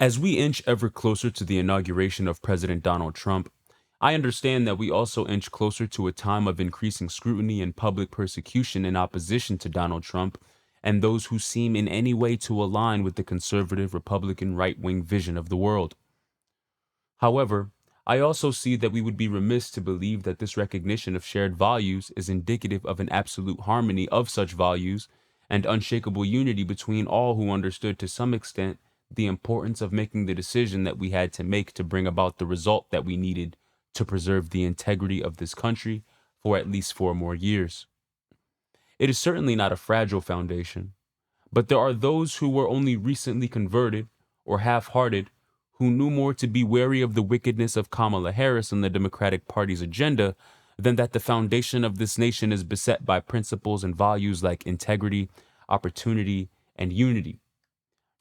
As we inch ever closer to the inauguration of President Donald Trump, I understand that we also inch closer to a time of increasing scrutiny and public persecution in opposition to Donald Trump and those who seem in any way to align with the conservative Republican right wing vision of the world. However, I also see that we would be remiss to believe that this recognition of shared values is indicative of an absolute harmony of such values and unshakable unity between all who understood to some extent the importance of making the decision that we had to make to bring about the result that we needed to preserve the integrity of this country for at least 4 more years. It is certainly not a fragile foundation, but there are those who were only recently converted or half hearted who knew more to be wary of the wickedness of Kamala Harris and the Democratic Party's agenda than that the foundation of this nation is beset by principles and values like integrity, opportunity, and unity.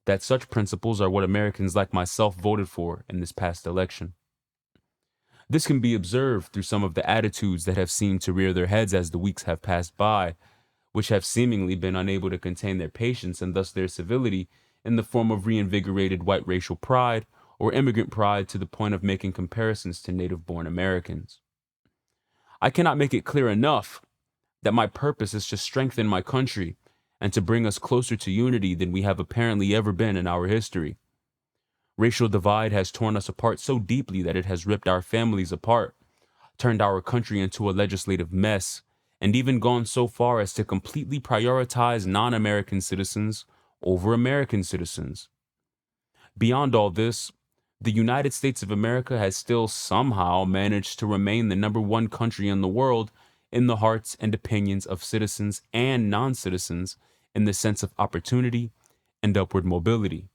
That such principles are what Americans like myself voted for in this past election. This can be observed through some of the attitudes that have seemed to rear their heads as the weeks have passed by, which have seemingly been unable to contain their patience and thus their civility in the form of reinvigorated white racial pride or immigrant pride to the point of making comparisons to native-born Americans. I cannot make it clear enough that my purpose is to strengthen my country and to bring us closer to unity than we have apparently ever been in our history. Racial divide has torn us apart so deeply that it has ripped our families apart, turned our country into a legislative mess, and even gone so far as to completely prioritize non-American citizens over American citizens. Beyond all this, the United States of America has still somehow managed to remain the #1 country in the world in the hearts and opinions of citizens and non-citizens in the sense of opportunity and upward mobility.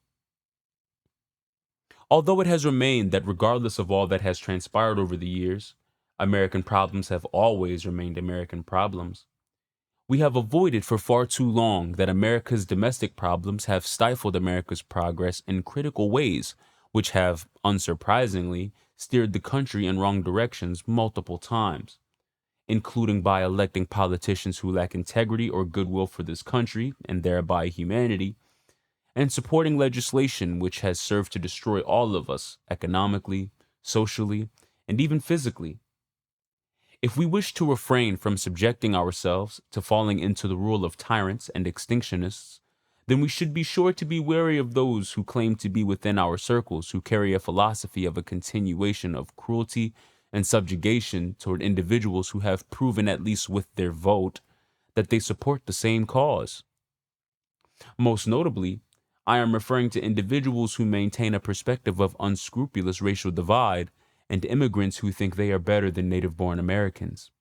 Although it has remained that regardless of all that has transpired over the years, American problems have always remained American problems. We have avoided for far too long that America's domestic problems have stifled America's progress in critical ways, which have, unsurprisingly, steered the country in wrong directions multiple times, including by electing politicians who lack integrity or goodwill for this country and thereby humanity, and supporting legislation which has served to destroy all of us economically, socially, and even physically. If we wish to refrain from subjecting ourselves to falling into the rule of tyrants and extinctionists, then we should be sure to be wary of those who claim to be within our circles who carry a philosophy of a continuation of cruelty and subjugation toward individuals who have proven, at least with their vote, that they support the same cause. Most notably, I am referring to individuals who maintain a perspective of unscrupulous racial divide and immigrants who think they are better than native-born Americans.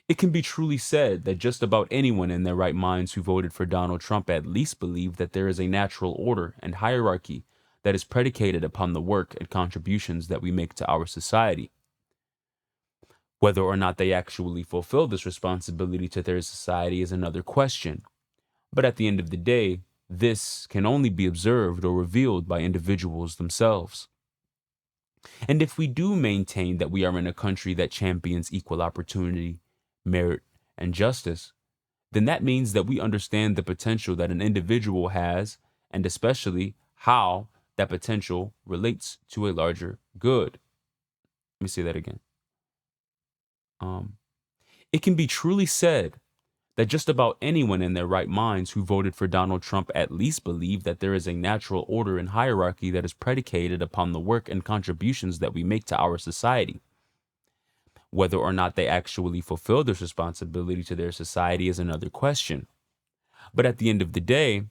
It can be truly said that just about anyone in their right minds who voted for Donald Trump at least believe that there is a natural order and hierarchy that is predicated upon the work and contributions that we make to our society. Whether or not they actually fulfill this responsibility to their society is another question. But at the end of the day, this can only be observed or revealed by individuals themselves. And if we do maintain that we are in a country that champions equal opportunity, merit, and justice, then that means that we understand the potential that an individual has, and especially how that potential relates to a larger good. Let me say that again. It can be truly said that just about anyone in their right minds who voted for Donald Trump at least believe that there is a natural order and hierarchy that is predicated upon the work and contributions that we make to our society. Whether or not they actually fulfill this responsibility to their society is another question. But at the end of the day,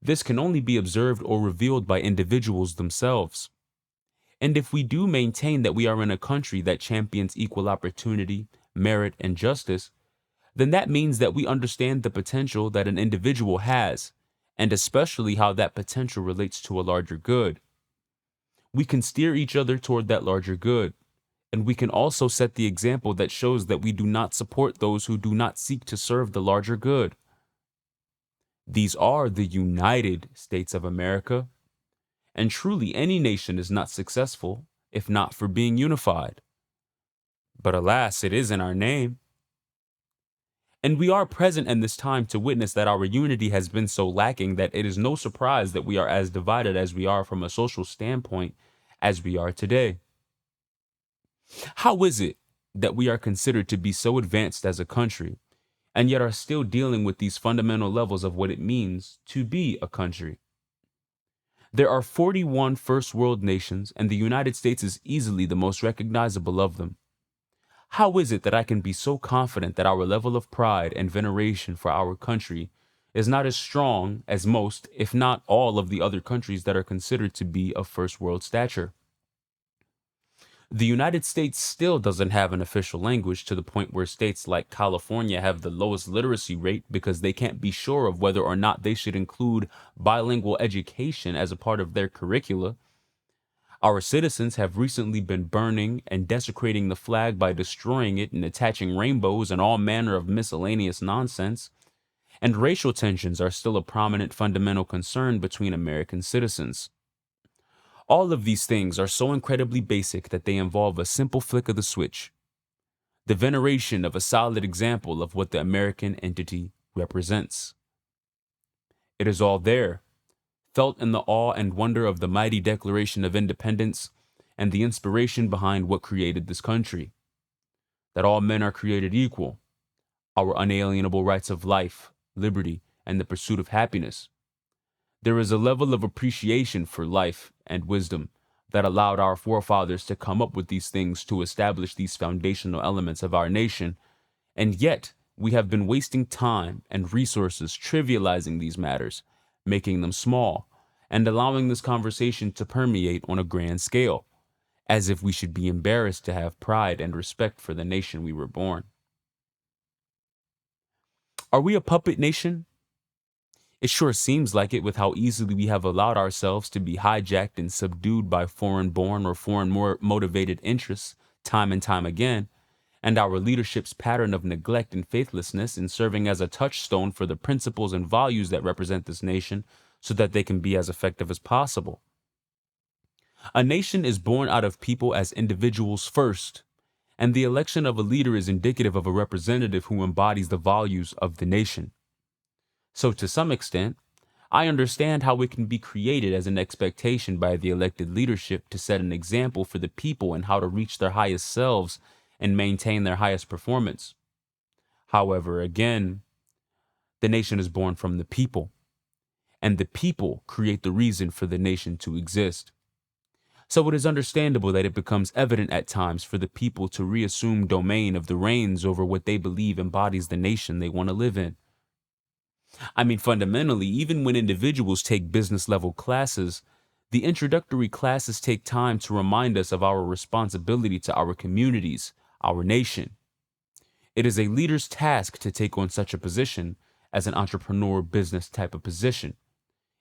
this can only be observed or revealed by individuals themselves. And if we do maintain that we are in a country that champions equal opportunity, merit, and justice, then that means that we understand the potential that an individual has, and especially how that potential relates to a larger good. We can steer each other toward that larger good, and we can also set the example that shows that we do not support those who do not seek to serve the larger good. These are the United States of America, and truly any nation is not successful if not for being unified. But alas, it is in our name. And we are present in this time to witness that our unity has been so lacking that it is no surprise that we are as divided as we are from a social standpoint as we are today. How is it that we are considered to be so advanced as a country and yet are still dealing with these fundamental levels of what it means to be a country? There are 41 first world nations, and the United States is easily the most recognizable of them. How is it that I can be so confident that our level of pride and veneration for our country is not as strong as most, if not all, of the other countries that are considered to be of first world stature? The United States still doesn't have an official language, to the point where states like California have the lowest literacy rate because they can't be sure of whether or not they should include bilingual education as a part of their curricula. Our citizens have recently been burning and desecrating the flag by destroying it and attaching rainbows and all manner of miscellaneous nonsense. And racial tensions are still a prominent fundamental concern between American citizens. All of these things are so incredibly basic that they involve a simple flick of the switch, the veneration of a solid example of what the American entity represents. It is all there, felt in the awe and wonder of the mighty Declaration of Independence and the inspiration behind what created this country. That all men are created equal, our unalienable rights of life, liberty, and the pursuit of happiness. There is a level of appreciation for life and wisdom that allowed our forefathers to come up with these things to establish these foundational elements of our nation, and yet we have been wasting time and resources trivializing these matters, making them small, and allowing this conversation to permeate on a grand scale, as if we should be embarrassed to have pride and respect for the nation we were born. Are we a puppet nation? It sure seems like it, with how easily we have allowed ourselves to be hijacked and subdued by foreign-born or foreign-motivated interests time and time again, and our leadership's pattern of neglect and faithlessness in serving as a touchstone for the principles and values that represent this nation so that they can be as effective as possible. A nation is born out of people as individuals first, and the election of a leader is indicative of a representative who embodies the values of the nation. So to some extent, I understand how it can be created as an expectation by the elected leadership to set an example for the people in how to reach their highest selves and maintain their highest performance. However, again, the nation is born from the people, and the people create the reason for the nation to exist. So it is understandable that it becomes evident at times for the people to reassume domain of the reins over what they believe embodies the nation they want to live in. I mean, fundamentally, even when individuals take business level classes, the introductory classes take time to remind us of our responsibility to our communities, our nation. It is a leader's task to take on such a position as an entrepreneur business type of position.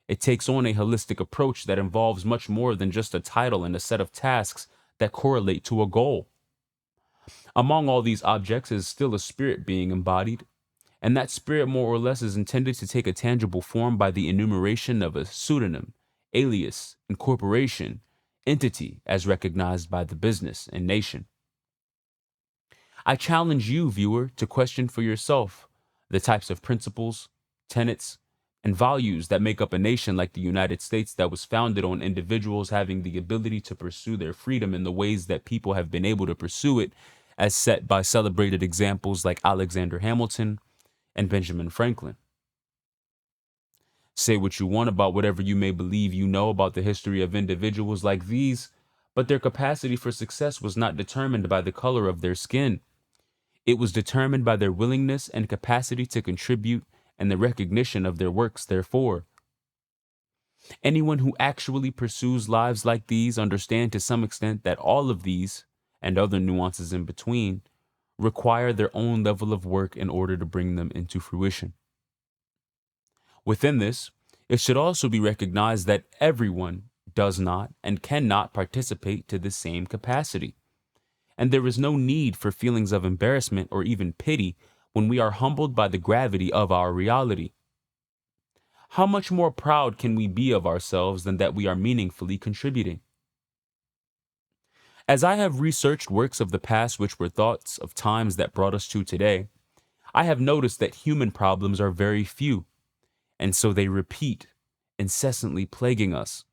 It takes on a holistic approach that involves much more than just a title and a set of tasks that correlate to a goal. Among all these objects is still a spirit being embodied, and that spirit more or less is intended to take a tangible form by the enumeration of a pseudonym, alias, incorporation, entity as recognized by the business and nation. I challenge you, viewer, to question for yourself the types of principles, tenets, and values that make up a nation like the United States that was founded on individuals having the ability to pursue their freedom in the ways that people have been able to pursue it, as set by celebrated examples like Alexander Hamilton and Benjamin Franklin. Say what you want about whatever you may believe you know about the history of individuals like these, but their capacity for success was not determined by the color of their skin. It was determined by their willingness and capacity to contribute and the recognition of their works, therefore. Anyone who actually pursues lives like these understand to some extent that all of these, and other nuances in between, require their own level of work in order to bring them into fruition. Within this, it should also be recognized that everyone does not and cannot participate to the same capacity. And there is no need for feelings of embarrassment or even pity when we are humbled by the gravity of our reality. How much more proud can we be of ourselves than that we are meaningfully contributing? As I have researched works of the past which were thoughts of times that brought us to today, I have noticed that human problems are very few, and so they repeat, incessantly plaguing us.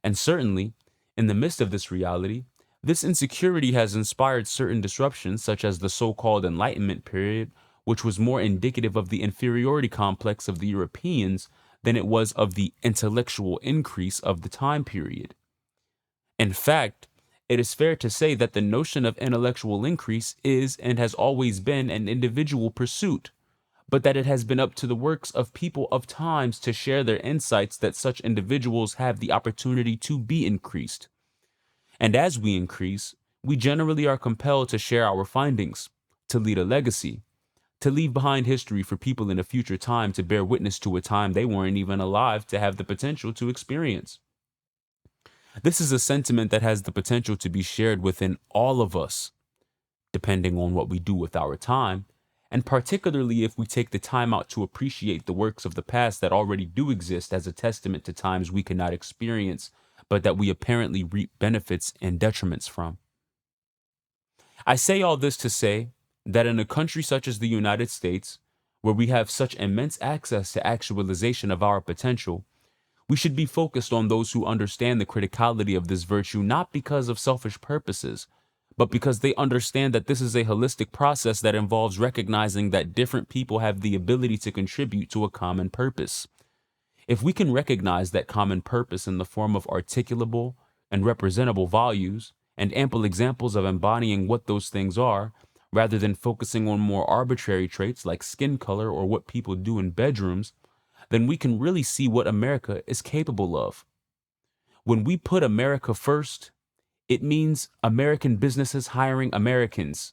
And certainly, in the midst of this reality, this insecurity has inspired certain disruptions, such as the so called Enlightenment period, which was more indicative of the inferiority complex of the Europeans than it was of the intellectual increase of the time period. In fact, it is fair to say that the notion of intellectual increase is and has always been an individual pursuit, but that it has been up to the works of people of times to share their insights that such individuals have the opportunity to be increased. And as we increase, we generally are compelled to share our findings, to lead a legacy, to leave behind history for people in a future time to bear witness to a time they weren't even alive to have the potential to experience. This is a sentiment that has the potential to be shared within all of us, depending on what we do with our time, and particularly if we take the time out to appreciate the works of the past that already do exist as a testament to times we cannot experience, but that we apparently reap benefits and detriments from. I say all this to say that in a country such as the United States, where we have such immense access to actualization of our potential, we should be focused on those who understand the criticality of this virtue not because of selfish purposes, but because they understand that this is a holistic process that involves recognizing that different people have the ability to contribute to a common purpose. If we can recognize that common purpose in the form of articulable and representable values and ample examples of embodying what those things are, rather than focusing on more arbitrary traits like skin color or what people do in bedrooms, then we can really see what America is capable of. When we put America first, it means American businesses hiring Americans.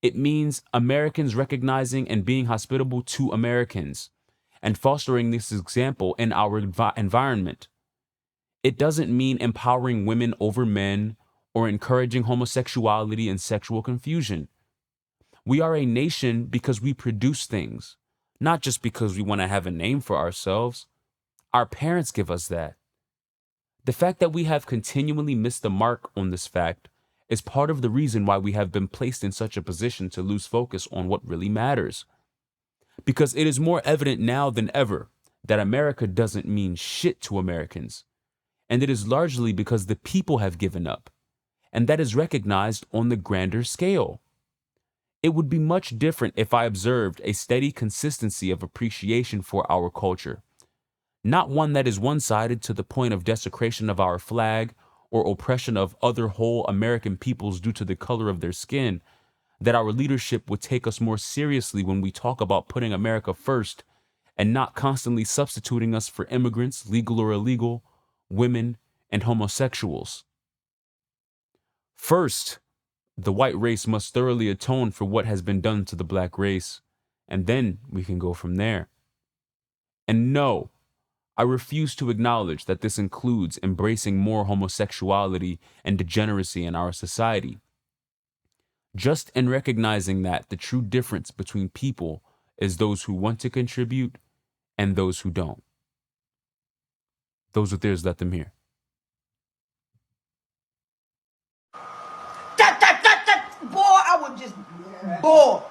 It means Americans recognizing and being hospitable to Americans and fostering this example in our environment. It doesn't mean empowering women over men or encouraging homosexuality and sexual confusion. We are a nation because we produce things, not just because we want to have a name for ourselves. Our parents give us that. The fact that we have continually missed the mark on this fact is part of the reason why we have been placed in such a position to lose focus on what really matters. Because it is more evident now than ever that America doesn't mean shit to Americans. And it is largely because the people have given up. And that is recognized on the grander scale. It would be much different if I observed a steady consistency of appreciation for our culture. Not one that is one-sided to the point of desecration of our flag or oppression of other whole American peoples due to the color of their skin, that our leadership would take us more seriously when we talk about putting America first and not constantly substituting us for immigrants, legal or illegal, women, and homosexuals. First, the white race must thoroughly atone for what has been done to the black race, and then we can go from there. And no, I refuse to acknowledge that this includes embracing more homosexuality and degeneracy in our society. Just in recognizing that the true difference between people is those who want to contribute and those who don't. Those with ears, let them hear. Boy, I would just, boy.